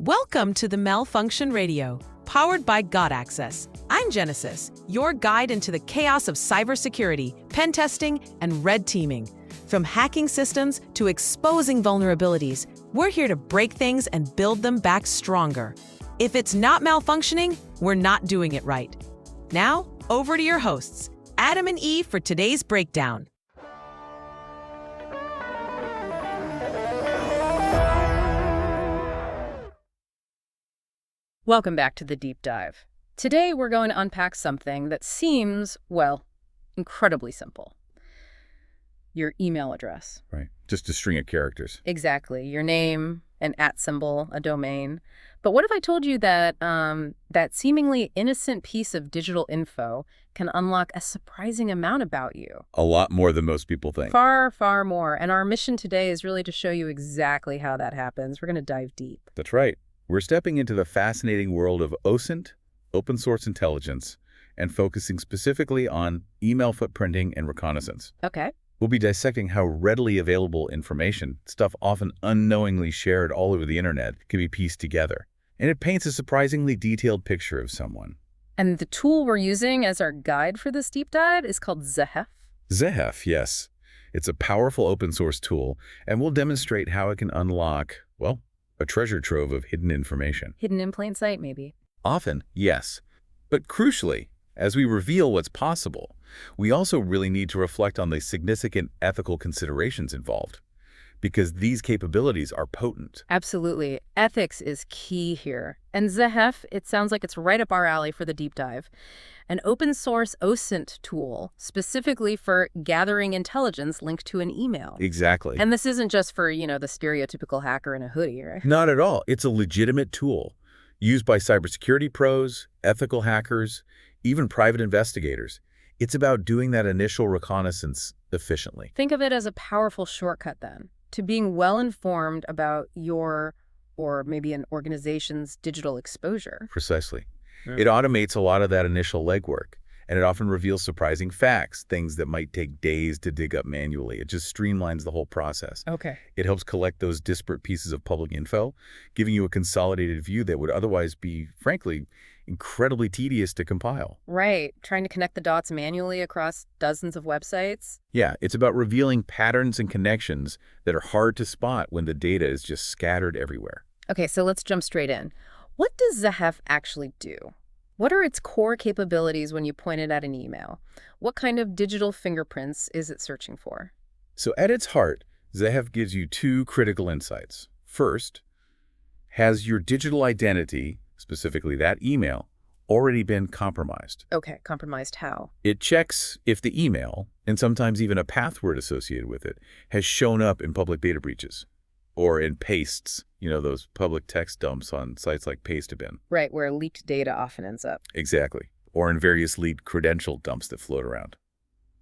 Welcome to the Malfunction Radio, powered by God Access. I'm Genesis, your guide into the chaos of cybersecurity, pen testing, and red teaming. From hacking systems to exposing vulnerabilities, we're here to break things and build them back stronger. If it's not malfunctioning, we're not doing it right. Now, over to your hosts, Adam and Eve, for today's breakdown. Welcome back to the deep dive. Today we're going to unpack something that seems, well, incredibly simple. Your email address. Right. Just a string of characters. Exactly. Your name, an @ symbol, a domain. But what if I told you that that seemingly innocent piece of digital info can unlock a surprising amount about you? A lot more than most people think. Far, far more. And our mission today is really to show you exactly how that happens. We're going to dive deep. That's right. We're stepping into the fascinating world of OSINT, open source intelligence, and focusing specifically on email footprinting and reconnaissance. Okay. We'll be dissecting how readily available information, stuff often unknowingly shared all over the internet, can be pieced together. And it paints a surprisingly detailed picture of someone. And the tool we're using as our guide for this deep dive is called Zehef. Zehef, yes. It's a powerful open source tool, and we'll demonstrate how it can unlock, well, a treasure trove of hidden information. Hidden in plain sight, maybe. Often, yes. But crucially, as we reveal what's possible, we also really need to reflect on the significant ethical considerations involved, because these capabilities are potent. Absolutely. Ethics is key here. And Zehef, it sounds like it's right up our alley for the deep dive. An open source OSINT tool specifically for gathering intelligence linked to an email. Exactly. And this isn't just for, the stereotypical hacker in a hoodie, right? Not at all. It's a legitimate tool used by cybersecurity pros, ethical hackers, even private investigators. It's about doing that initial reconnaissance efficiently. Think of it as a powerful shortcut then to being well informed about your or maybe an organization's digital exposure. Precisely. Yeah. It automates a lot of that initial legwork, and it often reveals surprising facts, things that might take days to dig up manually. It just streamlines the whole process. Okay. It helps collect those disparate pieces of public info, giving you a consolidated view that would otherwise be, frankly, incredibly tedious to compile. Right. Trying to connect the dots manually across dozens of websites. Yeah, it's about revealing patterns and connections that are hard to spot when the data is just scattered everywhere. Okay, so let's jump straight in. What does Zehef actually do? What are its core capabilities when you point it at an email? What kind of digital fingerprints is it searching for? So at its heart, Zehef gives you two critical insights. First, has your digital identity, specifically that email, already been compromised? Okay, compromised how? It checks if the email, and sometimes even a password associated with it, has shown up in public data breaches or in pastes, those public text dumps on sites like Pastabin. Right, where leaked data often ends up. Exactly. Or in various leaked credential dumps that float around.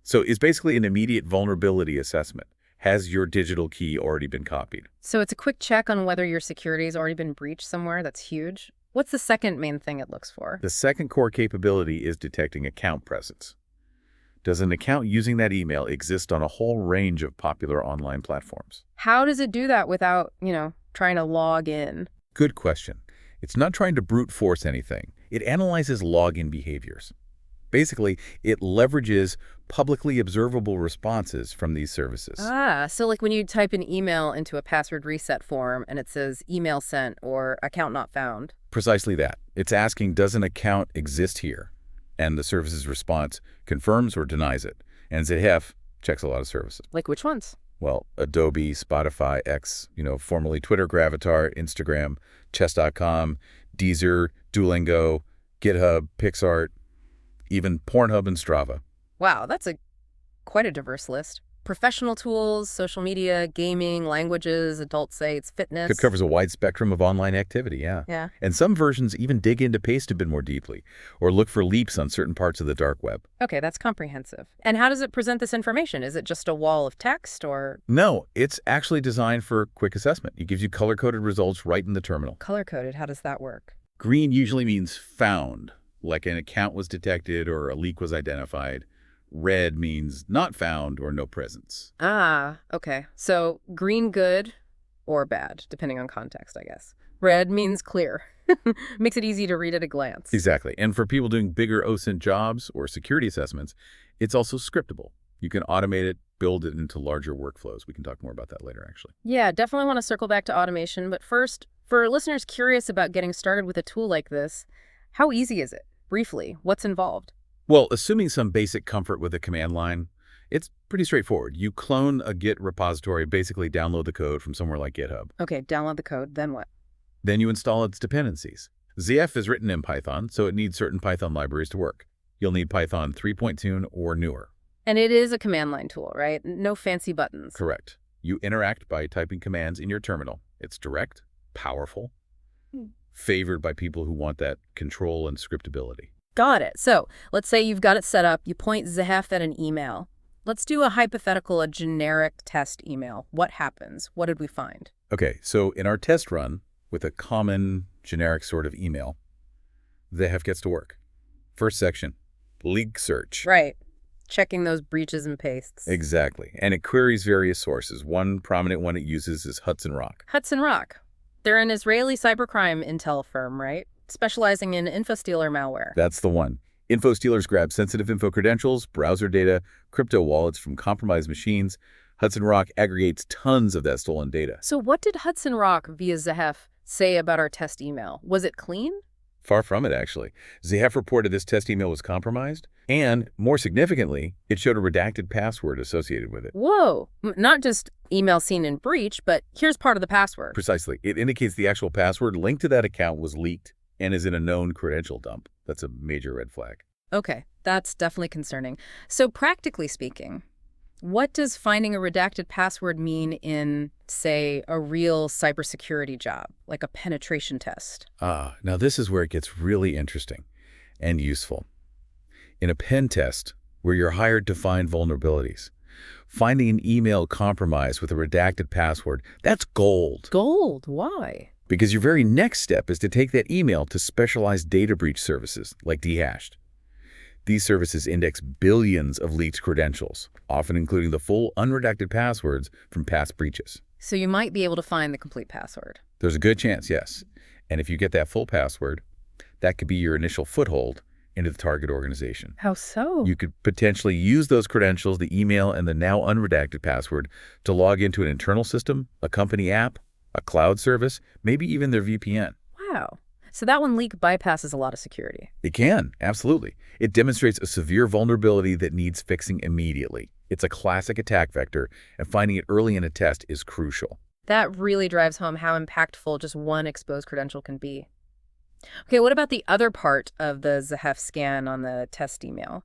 So it's basically an immediate vulnerability assessment. Has your digital key already been copied? So it's a quick check on whether your security has already been breached somewhere. That's huge. What's the second main thing it looks for? The second core capability is detecting account presence. Does an account using that email exist on a whole range of popular online platforms? How does it do that without, trying to log in? Good question. It's not trying to brute force anything. It analyzes login behaviors. Basically, it leverages publicly observable responses from these services. So like when you type an email into a password reset form and it says email sent or account not found. Precisely that. It's asking, does an account exist here? And the service's response confirms or denies it. And Zehef checks a lot of services. Like which ones? Well, Adobe, Spotify, X, formerly Twitter, Gravatar, Instagram, Chess.com, Deezer, Duolingo, GitHub, PixArt, even Pornhub and Strava. Wow, that's quite a diverse list. Professional tools, social media, gaming, languages, adult sites, fitness. It covers a wide spectrum of online activity, yeah. Yeah. And some versions even dig into Pastabin more deeply, or look for leaks on certain parts of the dark web. Okay, that's comprehensive. And how does it present this information? Is it just a wall of text or? No, it's actually designed for quick assessment. It gives you color-coded results right in the terminal. Color-coded, how does that work? Green usually means found, like an account was detected or a leak was identified. Red means not found or no presence. Ah, okay. So green good or bad, depending on context, I guess. Red means clear. Makes it easy to read at a glance. Exactly. And for people doing bigger OSINT jobs or security assessments, it's also scriptable. You can automate it, build it into larger workflows. We can talk more about that later, actually. Yeah, definitely want to circle back to automation. But first, for listeners curious about getting started with a tool like this, how easy is it? Briefly, what's involved? Well, assuming some basic comfort with the command line, it's pretty straightforward. You clone a Git repository, basically download the code from somewhere like GitHub. Okay, download the code, then what? Then you install its dependencies. Zehef is written in Python, so it needs certain Python libraries to work. You'll need Python 3.2 or newer. And it is a command line tool, right? No fancy buttons. Correct. You interact by typing commands in your terminal. It's direct, powerful, favored by people who want that control and scriptability. Got it. So let's say you've got it set up. You point Zehef at an email. Let's do a hypothetical, a generic test email. What happens? What did we find? Okay, so in our test run, with a common generic sort of email, Zehef gets to work. First section, leak search. Right. Checking those breaches and pastes. Exactly. And it queries various sources. One prominent one it uses is Hudson Rock. Hudson Rock. They're an Israeli cybercrime intel firm, right? Specializing in infostealer malware. That's the one. Info stealers grab sensitive info credentials, browser data, crypto wallets from compromised machines. Hudson Rock aggregates tons of that stolen data. So what did Hudson Rock via Zehef say about our test email? Was it clean? Far from it, actually. Zehef reported this test email was compromised, and, more significantly, it showed a redacted password associated with it. Whoa. Not just email seen in breach, but here's part of the password. Precisely. It indicates the actual password linked to that account was leaked and is in a known credential dump. That's a major red flag. Okay, that's definitely concerning. So practically speaking, what does finding a redacted password mean in, say, a real cybersecurity job, like a penetration test? Now this is where it gets really interesting and useful. In a pen test, where you're hired to find vulnerabilities, finding an email compromised with a redacted password, that's gold. Gold? Why? Because your very next step is to take that email to specialized data breach services like Dehashed. These services index billions of leaked credentials, often including the full unredacted passwords from past breaches. So you might be able to find the complete password. There's a good chance, yes. And if you get that full password, that could be your initial foothold into the target organization. How so? You could potentially use those credentials, the email, and the now unredacted password to log into an internal system, a company app, a cloud service, maybe even their VPN. Wow. So that one leak bypasses a lot of security. It can, absolutely. It demonstrates a severe vulnerability that needs fixing immediately. It's a classic attack vector, and finding it early in a test is crucial. That really drives home how impactful just one exposed credential can be. Okay, what about the other part of the Zehef scan on the test email?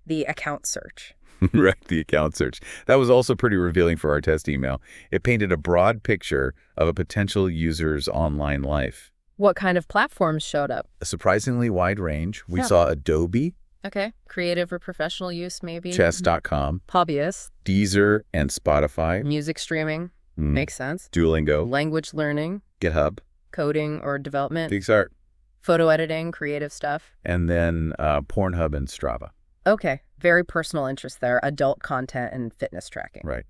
The account search. Right, the account search. That was also pretty revealing for our test email. It painted a broad picture of a potential user's online life. What kind of platforms showed up? A surprisingly wide range. We Yeah. saw Adobe, Okay, creative or professional use maybe? Chess.com, Hobbyists, Deezer, and Spotify. music streaming, Mm. makes sense. Duolingo, Language learning, GitHub, coding or development, PixArt, photo editing, creative stuff. and then Pornhub and Strava. Okay, very personal interest there, adult content and fitness tracking. Right.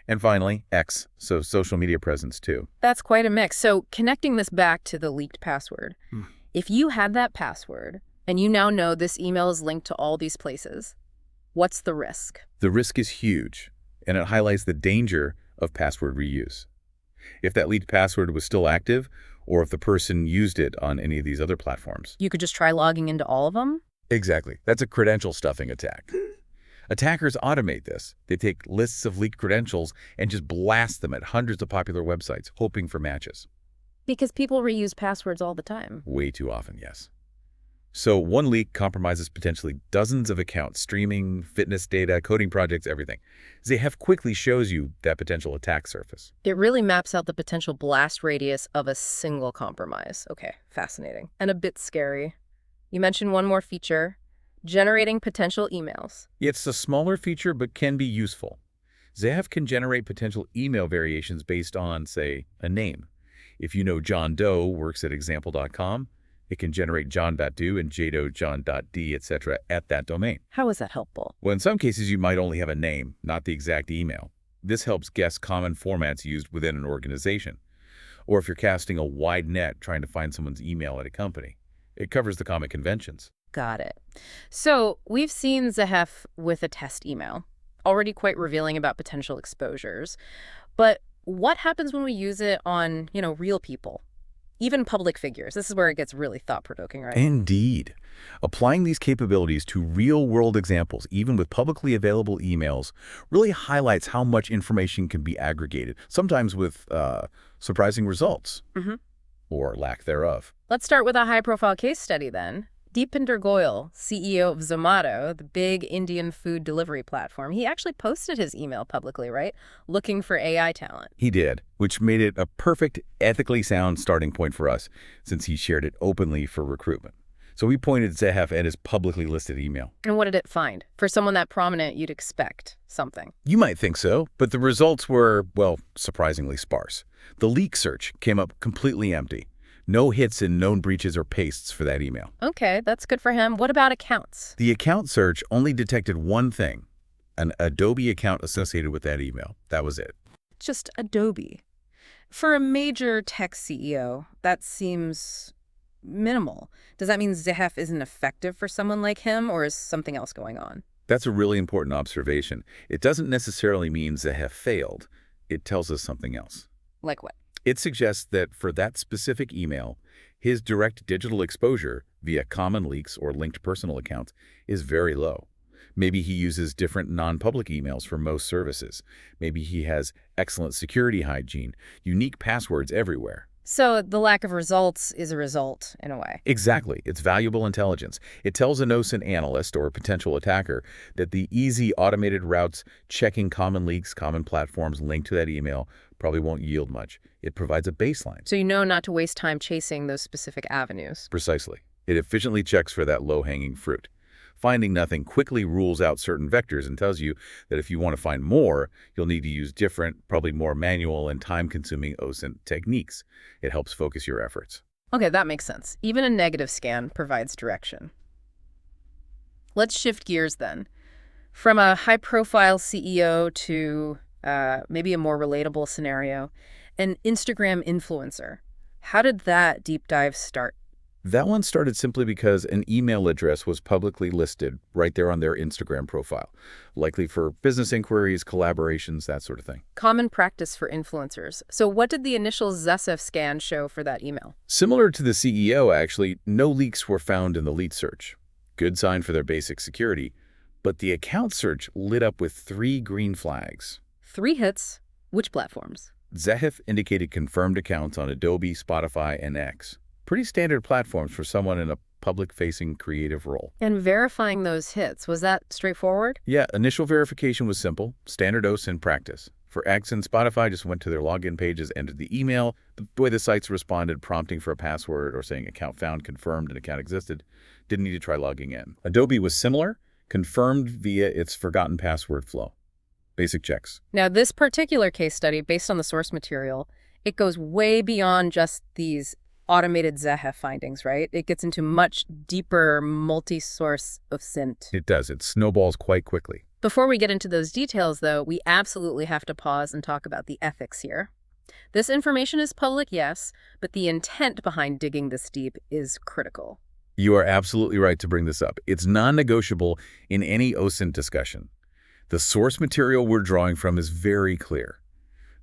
And finally, X, so social media presence too. That's quite a mix. So connecting this back to the leaked password, if you had that password and you now know this email is linked to all these places, what's the risk? The risk is huge, and it highlights the danger of password reuse. If that leaked password was still active, or if the person used it on any of these other platforms. You could just try logging into all of them? Exactly. That's a credential stuffing attack. Attackers automate this. They take lists of leaked credentials and just blast them at hundreds of popular websites, hoping for matches. Because people reuse passwords all the time. Way too often, yes. So one leak compromises potentially dozens of accounts, streaming, fitness data, coding projects, everything. Zehef quickly shows you that potential attack surface. It really maps out the potential blast radius of a single compromise. Okay, fascinating. And a bit scary. You mentioned one more feature, generating potential emails. It's a smaller feature, but can be useful. Zehef can generate potential email variations based on, say, a name. If you know John Doe works at example.com, it can generate John.do and jdo.john.d, etc. at that domain. How is that helpful? Well, in some cases, you might only have a name, not the exact email. This helps guess common formats used within an organization. or if you're casting a wide net trying to find someone's email at a company. It covers the common conventions. Got it. So we've seen Zehef with a test email, already quite revealing about potential exposures. But what happens when we use it on, real people? Even public figures. This is where it gets really thought-provoking, right? Indeed. Applying these capabilities to real-world examples, even with publicly available emails, really highlights how much information can be aggregated, sometimes with surprising results, or lack thereof. Let's start with a high-profile case study then. Deepinder Goyal, CEO of Zomato, the big Indian food delivery platform, he actually posted his email publicly, right? Looking for AI talent. He did, which made it a perfect, ethically sound starting point for us, since he shared it openly for recruitment. So we pointed Zehef at his publicly listed email. And what did it find? For someone that prominent, you'd expect something. You might think so, but the results were, well, surprisingly sparse. The leak search came up completely empty. No hits and known breaches or pastes for that email. Okay, that's good for him. What about accounts? The account search only detected one thing, an Adobe account associated with that email. That was it. Just Adobe. For a major tech CEO, that seems minimal. Does that mean Zehef isn't effective for someone like him, or is something else going on? That's a really important observation. It doesn't necessarily mean Zehef failed. It tells us something else. Like what? It suggests that for that specific email, his direct digital exposure via common leaks or linked personal accounts is very low. Maybe he uses different non-public emails for most services. Maybe he has excellent security hygiene, unique passwords everywhere. So the lack of results is a result, in a way. Exactly. It's valuable intelligence. It tells an OSINT analyst or a potential attacker that the easy automated routes checking common leaks, common platforms linked to that email probably won't yield much. It provides a baseline. So you know not to waste time chasing those specific avenues. Precisely. It efficiently checks for that low-hanging fruit. Finding nothing quickly rules out certain vectors and tells you that if you want to find more, you'll need to use different, probably more manual and time-consuming OSINT techniques. It helps focus your efforts. Okay, that makes sense. Even a negative scan provides direction. Let's shift gears then. From a high-profile CEO to maybe a more relatable scenario, an Instagram influencer. How did that deep dive start? That one started simply because an email address was publicly listed right there on their Instagram profile, likely for business inquiries, collaborations, that sort of thing. Common practice for influencers. So what did the initial Zehef scan show for that email? Similar to the CEO, actually, no leaks were found in the lead search. Good sign for their basic security. But the account search lit up with 3 green flags. 3 hits. Which platforms? Zehef indicated confirmed accounts on Adobe, Spotify, and X. Pretty standard platforms for someone in a public-facing creative role. And verifying those hits, was that straightforward? Yeah, initial verification was simple, standard OSINT practice. For X and Spotify, just went to their login pages, entered the email. The way the sites responded, prompting for a password or saying account found, confirmed, and account existed. Didn't need to try logging in. Adobe was similar, confirmed via its forgotten password flow. Basic checks. Now, this particular case study, based on the source material, it goes way beyond just these automated Zehef findings, right? It gets into much deeper multi-source OSINT. It does. It snowballs quite quickly. Before we get into those details, though, we absolutely have to pause and talk about the ethics here. This information is public, yes, but the intent behind digging this deep is critical. You are absolutely right to bring this up. It's non-negotiable in any OSINT discussion. The source material we're drawing from is very clear.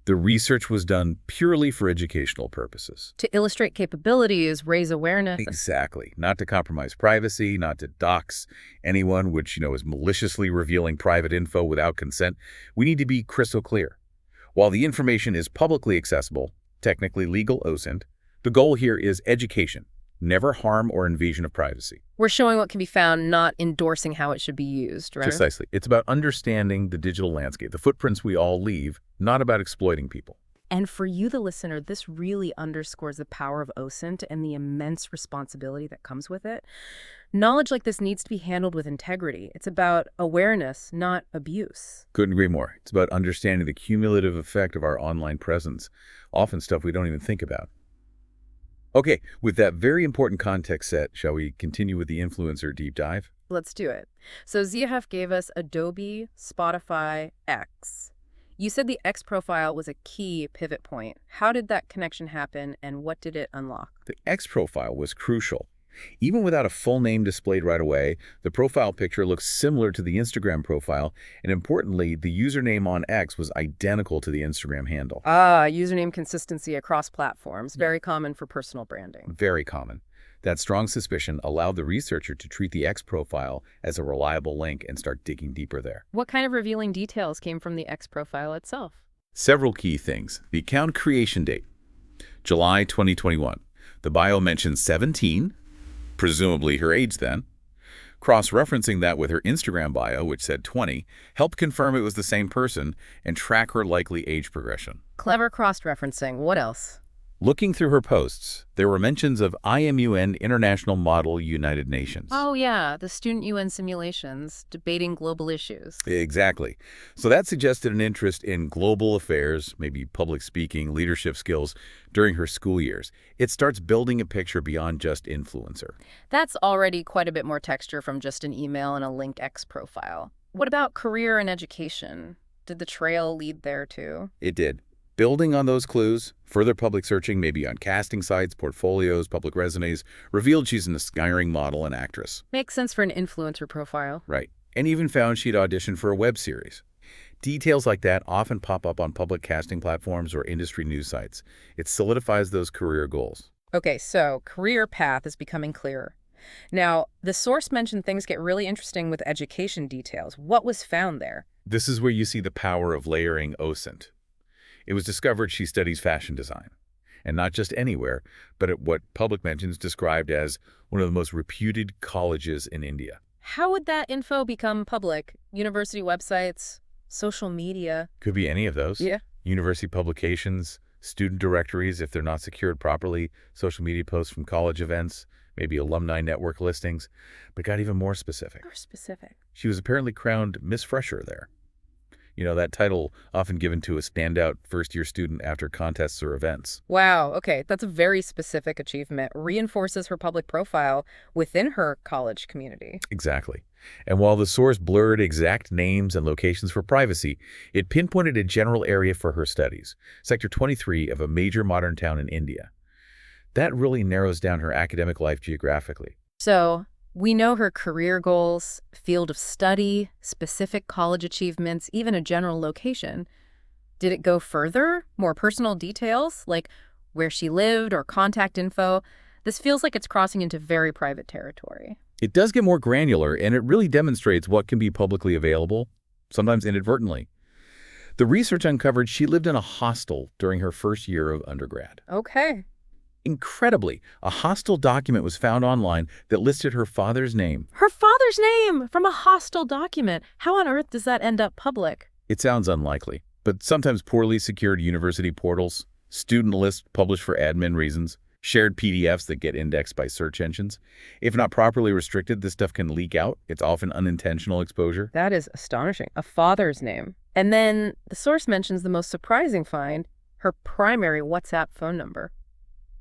The research was done purely for educational purposes. To illustrate capabilities, raise awareness. Exactly. Not to compromise privacy, not to dox anyone, which, is maliciously revealing private info without consent. We need to be crystal clear. While the information is publicly accessible, technically legal OSINT, the goal here is education, never harm or invasion of privacy. We're showing what can be found, not endorsing how it should be used, right? Precisely. It's about understanding the digital landscape, the footprints we all leave, not about exploiting people. And for you, the listener, this really underscores the power of OSINT and the immense responsibility that comes with it. Knowledge like this needs to be handled with integrity. It's about awareness, not abuse. Couldn't agree more. It's about understanding the cumulative effect of our online presence, often stuff we don't even think about. Okay, with that very important context set, shall we continue with the influencer deep dive? Let's do it. So Zehef gave us Adobe, Spotify, X. You said the X profile was a key pivot point. How did that connection happen, and what did it unlock? The X profile was crucial. Even without a full name displayed right away, the profile picture looks similar to the Instagram profile, and importantly, the username on X was identical to the Instagram handle. Username consistency across platforms. Very common for personal branding. Very common. That strong suspicion allowed the researcher to treat the X profile as a reliable link and start digging deeper there. What kind of revealing details came from the X profile itself? Several key things. The account creation date, July 2021. The bio mentions 17, presumably her age then. Cross-referencing that with her Instagram bio, which said 20, helped confirm it was the same person and track her likely age progression. Clever cross-referencing. What else? Looking through her posts, there were mentions of IMUN International Model United Nations. Oh, yeah, the student UN simulations debating global issues. Exactly. So that suggested an interest in global affairs, maybe public speaking, leadership skills during her school years. It starts building a picture beyond just influencer. That's already quite a bit more texture from just an email and a linked X profile. What about career and education? Did the trail lead there too? It did. Building on those clues, further public searching, maybe on casting sites, portfolios, public resumes, revealed she's an aspiring model and actress. Makes sense for an influencer profile. Right. And even found she'd auditioned for a web series. Details like that often pop up on public casting platforms or industry news sites. It solidifies those career goals. Okay, so career path is becoming clearer. Now, the source mentioned things get really interesting with education details. What was found there? This is where you see the power of layering OSINT. It was discovered she studies fashion design, and not just anywhere, but at what public mentions described as one of the most reputed colleges in India. How would that info become public? University websites, social media? Could be any of those. Yeah. University publications, student directories if they're not secured properly, social media posts from college events, maybe alumni network listings, but got even more specific. More specific. She was apparently crowned Miss Fresher there. You know, that title often given to a standout first-year student after contests or events. Wow, okay, that's a very specific achievement. Reinforces her public profile within her college community. Exactly. And while the source blurred exact names and locations for privacy, it pinpointed a general area for her studies, Sector 23 of a major modern town in India. That really narrows down her academic life geographically. So, we know her career goals, field of study, specific college achievements, even a general location. Did it go further? More personal details, like where she lived or contact info? This feels like it's crossing into very private territory. It does get more granular, and it really demonstrates what can be publicly available, sometimes inadvertently. The research uncovered she lived in a hostel during her first year of undergrad. Okay. Incredibly, a hostel document was found online that listed her father's name. Her father's name from a hostile document. How on earth does that end up public? It sounds unlikely, but sometimes poorly secured university portals, student lists published for admin reasons, shared PDFs that get indexed by search engines. If not properly restricted, this stuff can leak out. It's often unintentional exposure. That is astonishing. A father's name. And then the source mentions the most surprising find, her primary WhatsApp phone number.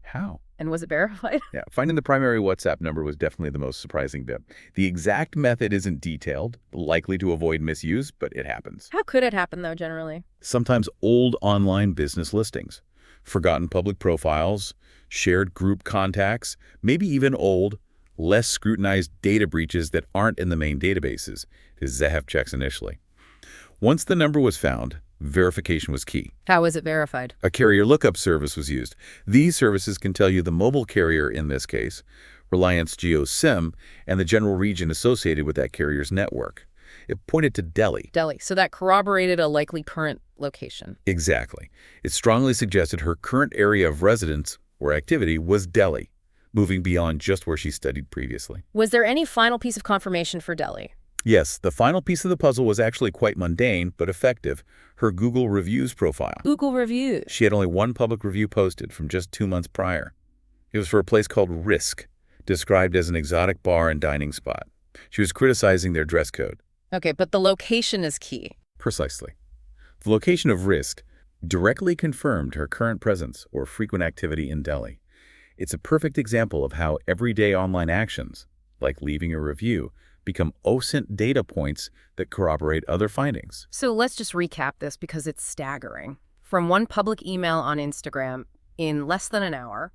How? And was it verified? Yeah, finding the primary WhatsApp number was definitely the most surprising bit. The exact method isn't detailed, likely to avoid misuse, but it happens. How could it happen, though, generally? Sometimes old online business listings, forgotten public profiles, shared group contacts, maybe even old, less scrutinized data breaches that aren't in the main databases, his Zehef checks initially. Once the number was found, verification was key. How was it verified? A carrier lookup service was used. These services can tell you the mobile carrier in this case, Reliance Jio SIM, and the general region associated with that carrier's network. It pointed to Delhi. Delhi. So that corroborated a likely current location. Exactly. It strongly suggested her current area of residence or activity was Delhi, moving beyond just where she studied previously. Was there any final piece of confirmation for Delhi? Yes, the final piece of the puzzle was actually quite mundane, but effective. Her Google Reviews profile. Google Reviews. She had only one public review posted from just 2 months prior. It was for a place called Risk, described as an exotic bar and dining spot. She was criticizing their dress code. Okay, but the location is key. Precisely. The location of Risk directly confirmed her current presence or frequent activity in Delhi. It's a perfect example of how everyday online actions, like leaving a review, become OSINT data points that corroborate other findings. So let's just recap this because it's staggering. From one public email on Instagram in less than an hour,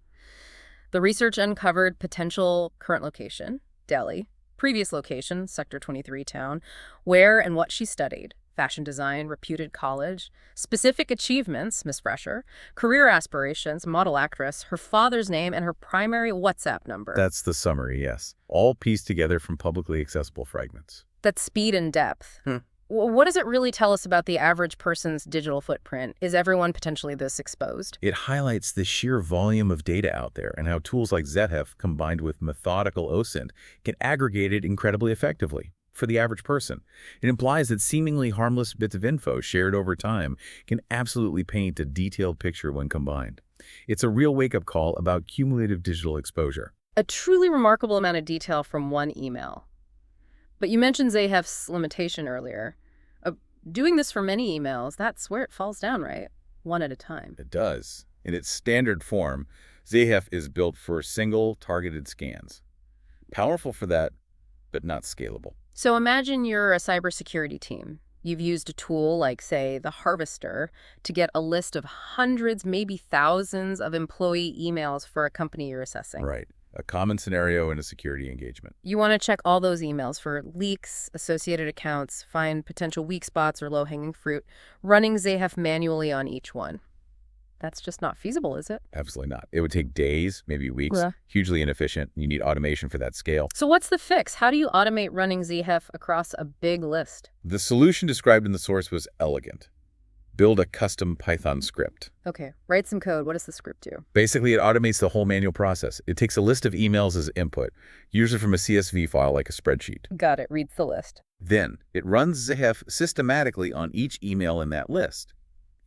the research uncovered potential current location, Delhi, previous location, Sector 23 town, where and what she studied, fashion design, reputed college, specific achievements, Miss Fresher, career aspirations, model actress, her father's name, and her primary WhatsApp number. That's the summary, yes. All pieced together from publicly accessible fragments. That's speed and depth. What does it really tell us about the average person's digital footprint? Is everyone potentially this exposed? It highlights the sheer volume of data out there and how tools like Zehef, combined with methodical OSINT, can aggregate it incredibly effectively. For the average person, it implies that seemingly harmless bits of info shared over time can absolutely paint a detailed picture when combined. It's a real wake-up call about cumulative digital exposure. A truly remarkable amount of detail from one email. But you mentioned Zehef's limitation earlier. Doing this for many emails, that's where it falls down, right? One at a time. It does. In its standard form, Zehef is built for single, targeted scans. Powerful for that, but not scalable. So imagine you're a cybersecurity team. You've used a tool like, say, the Harvester to get a list of hundreds, maybe thousands of employee emails for a company you're assessing. Right. A common scenario in a security engagement. You want to check all those emails for leaks, associated accounts, find potential weak spots or low-hanging fruit, running Zehef manually on each one. That's just not feasible, is it? Absolutely not. It would take days, maybe weeks, Yeah. hugely inefficient. You need automation for that scale. So what's the fix? How do you automate running Zehef across a big list? The solution described in the source was elegant. Build a custom Python script. Okay, write some code. What does the script do? Basically, it automates the whole manual process. It takes a list of emails as input, usually from a CSV file like a spreadsheet. Got it. Reads the list. Then, it runs Zehef systematically on each email in that list.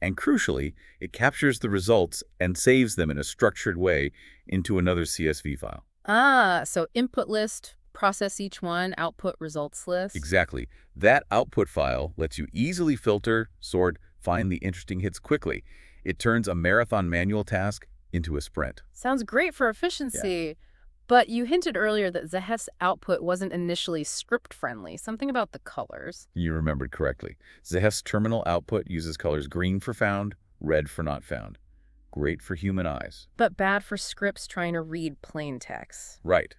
And crucially, it captures the results and saves them in a structured way into another CSV file. So input list, process each one, output results list. Exactly. That output file lets you easily filter, sort, find the interesting hits quickly. It turns a marathon manual task into a sprint. Sounds great for efficiency. But you hinted earlier that Zehef's output wasn't initially script-friendly. Something about the colors. You remembered correctly. Zehef's terminal output uses colors green for found, red for not found. Great for human eyes. But bad for scripts trying to read plain text. Right.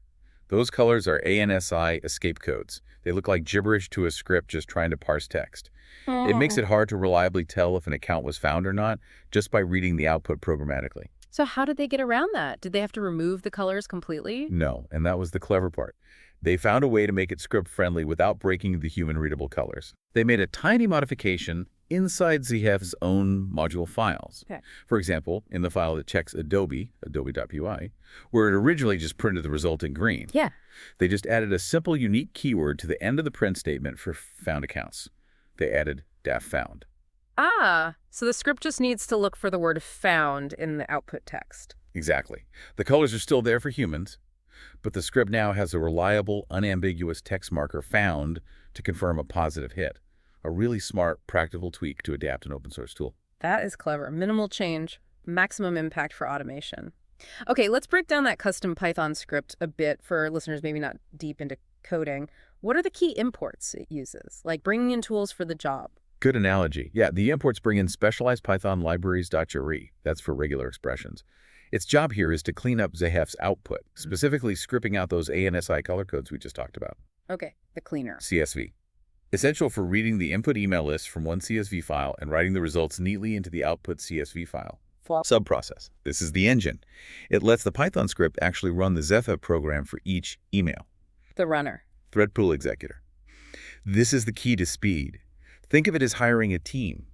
Those colors are ANSI escape codes. They look like gibberish to a script just trying to parse text. It makes it hard to reliably tell if an account was found or not just by reading the output programmatically. So how did they get around that? Did they have to remove the colors completely? No, and that was the clever part. They found a way to make it script-friendly without breaking the human-readable colors. They made a tiny modification inside Zehef's own module files. Okay. For example, in the file that checks Adobe, adobe.py, where it originally just printed the result in green. Yeah. They just added a simple unique keyword to the end of the print statement for found accounts. They added -found. So the script just needs to look for the word found in the output text. Exactly. The colors are still there for humans, but the script now has a reliable, unambiguous text marker found to confirm a positive hit. A really smart, practical tweak to adapt an open source tool. That is clever. Minimal change, maximum impact for automation. Okay, let's break down that custom Python script a bit for listeners maybe not deep into coding. What are the key imports it uses? Like bringing in tools for the job. Good analogy. Yeah, the imports bring in specialized Python libraries.jre. That's for regular expressions. Its job here is to clean up Zehef's output, specifically stripping out those ANSI color codes we just talked about. Okay, the cleaner. CSV. Essential for reading the input email list from one CSV file and writing the results neatly into the output CSV file. Subprocess. This is the engine. It lets the Python script actually run the Zehef program for each email. The runner. Thread pool executor. This is the key to speed. Think of it as hiring a team.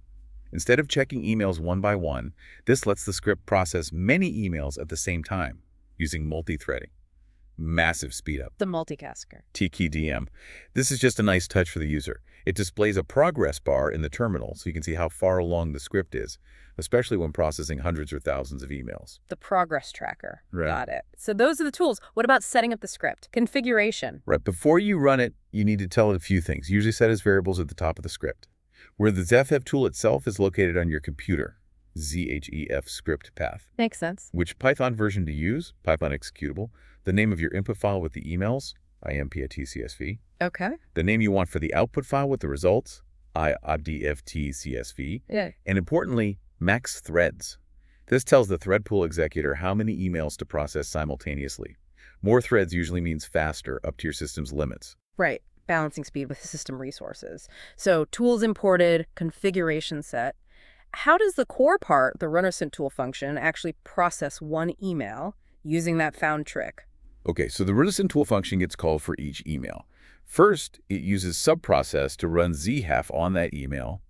Instead of checking emails one by one, this lets the script process many emails at the same time using multi-threading. Massive speed up. The multicasker. TKDM. This is just a nice touch for the user. It displays a progress bar in the terminal so you can see how far along the script is, especially when processing hundreds or thousands of emails. The progress tracker. Right. Got it. So those are the tools. What about setting up the script? Configuration. Right. Before you run it, you need to tell it a few things, usually set as variables at the top of the script. Where the Zehef tool itself is located on your computer, Zhef script path. Makes sense. Which Python version to use, Python executable, the name of your input file with the emails, IMP02 CSV. Okay. The name you want for the output file with the results, IDFT CSV. Yeah. And importantly, max threads. This tells the thread pool executor how many emails to process simultaneously. More threads usually means faster, up to your system's limits. Right. Balancing speed with system resources. So tools imported, configuration set. How does the core part, the Reconnaissance tool function, actually process one email using that found trick? Okay, so the Reconnaissance tool function gets called for each email. First, it uses subprocess to run Zehef on that email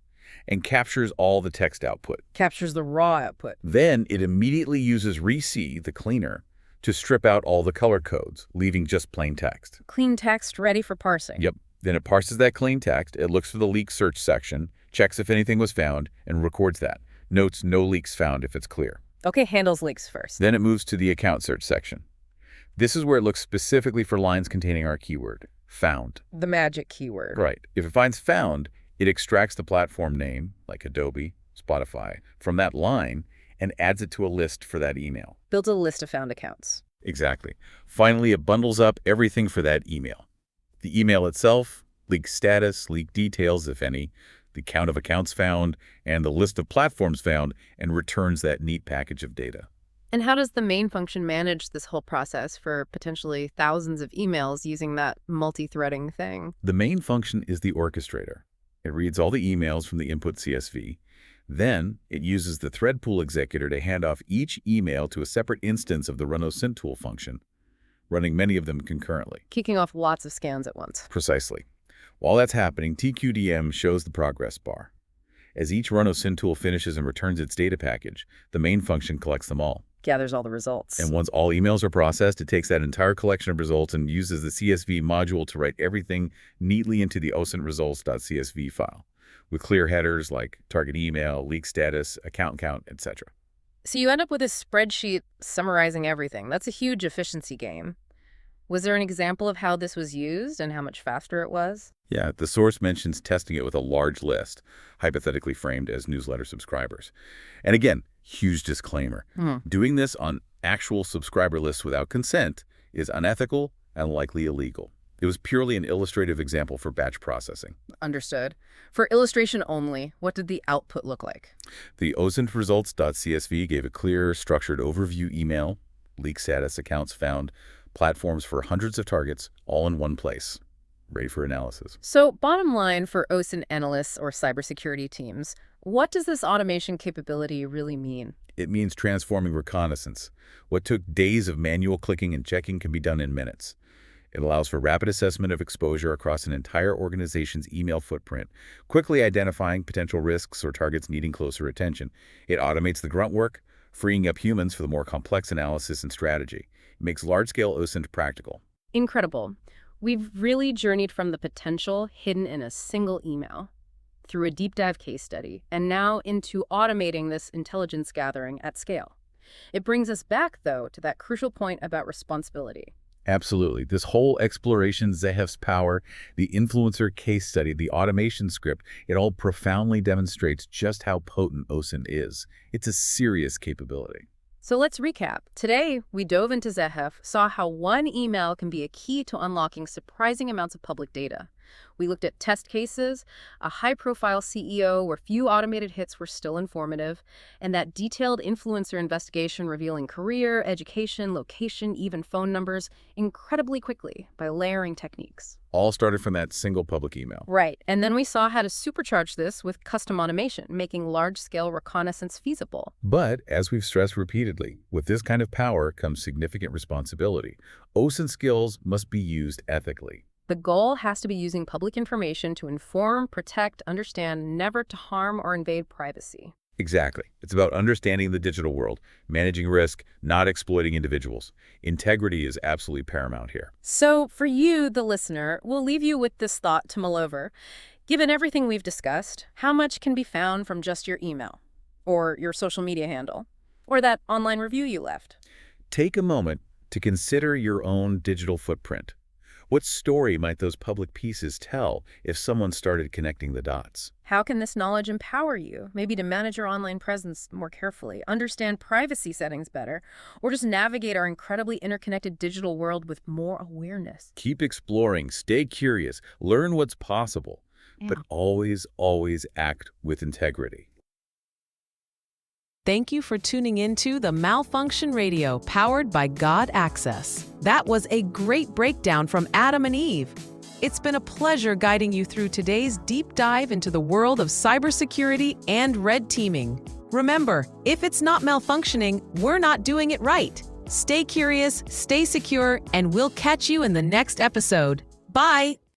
and captures all the text output. Captures the raw output. Then it immediately uses Rec, the cleaner, to strip out all the color codes, leaving just plain text. Clean text ready for parsing. Yep. Then it parses that clean text, it looks for the leak search section, checks if anything was found, and records that. Notes no leaks found if it's clear. Okay, handles leaks first. Then it moves to the account search section. This is where it looks specifically for lines containing our keyword, found. The magic keyword. Right. If it finds found, it extracts the platform name, like Adobe, Spotify, from that line and adds it to a list for that email. Builds a list of found accounts. Exactly. Finally, it bundles up everything for that email. The email itself, leak status, leak details, if any, the count of accounts found, and the list of platforms found, and returns that neat package of data. And how does the main function manage this whole process for potentially thousands of emails using that multi-threading thing? The main function is the orchestrator. It reads all the emails from the input CSV. Then, it uses the thread pool executor to hand off each email to a separate instance of the OSINT tool function, running many of them concurrently. Kicking off lots of scans at once. Precisely. While that's happening, TQDM shows the progress bar. As each OSINT tool finishes and returns its data package, the main function collects them all. Gathers all the results. And once all emails are processed, it takes that entire collection of results and uses the CSV module to write everything neatly into the OSINT results.csv file, with clear headers like target email, leak status, account count, etc. So you end up with a spreadsheet summarizing everything. That's a huge efficiency gain. Was there an example of how this was used and how much faster it was? Yeah, the source mentions testing it with a large list, hypothetically framed as newsletter subscribers. And again, huge disclaimer. Doing this on actual subscriber lists without consent is unethical and likely illegal. It was purely an illustrative example for batch processing. Understood. For illustration only, what did the output look like? The OSINT results.csv gave a clear, structured overview email, leak status, accounts found, platforms for hundreds of targets, all in one place, ready for analysis. So bottom line for OSINT analysts or cybersecurity teams, what does this automation capability really mean? It means transforming reconnaissance. What took days of manual clicking and checking can be done in minutes. It allows for rapid assessment of exposure across an entire organization's email footprint, quickly identifying potential risks or targets needing closer attention. It automates the grunt work, freeing up humans for the more complex analysis and strategy. It makes large-scale OSINT practical. Incredible. We've really journeyed from the potential hidden in a single email through a deep dive case study and now into automating this intelligence gathering at scale. It brings us back, though, to that crucial point about responsibility. Absolutely. This whole exploration, Zehef's power, the influencer case study, the automation script, it all profoundly demonstrates just how potent OSINT is. It's a serious capability. So let's recap. Today, we dove into Zehef, saw how one email can be a key to unlocking surprising amounts of public data. We looked at test cases, a high-profile CEO where few automated hits were still informative, and that detailed influencer investigation revealing career, education, location, even phone numbers incredibly quickly by layering techniques. All started from that single public email. Right. And then we saw how to supercharge this with custom automation, making large-scale reconnaissance feasible. But, as we've stressed repeatedly, with this kind of power comes significant responsibility. OSINT skills must be used ethically. The goal has to be using public information to inform, protect, understand, never to harm or invade privacy. Exactly. It's about understanding the digital world, managing risk, not exploiting individuals. Integrity is absolutely paramount here. So for you, the listener, we'll leave you with this thought to mull over. Given everything we've discussed, how much can be found from just your email, or your social media handle, or that online review you left? Take a moment to consider your own digital footprint. What story might those public pieces tell if someone started connecting the dots? How can this knowledge empower you? Maybe to manage your online presence more carefully, understand privacy settings better, or just navigate our incredibly interconnected digital world with more awareness. Keep exploring, stay curious, learn what's possible, but always, always act with integrity. Thank you for tuning into the Malfunction Radio powered by God Access. That was a great breakdown from Adam and Eve. It's been a pleasure guiding you through today's deep dive into the world of cybersecurity and red teaming. Remember, if it's not malfunctioning, we're not doing it right. Stay curious, stay secure, and we'll catch you in the next episode. Bye!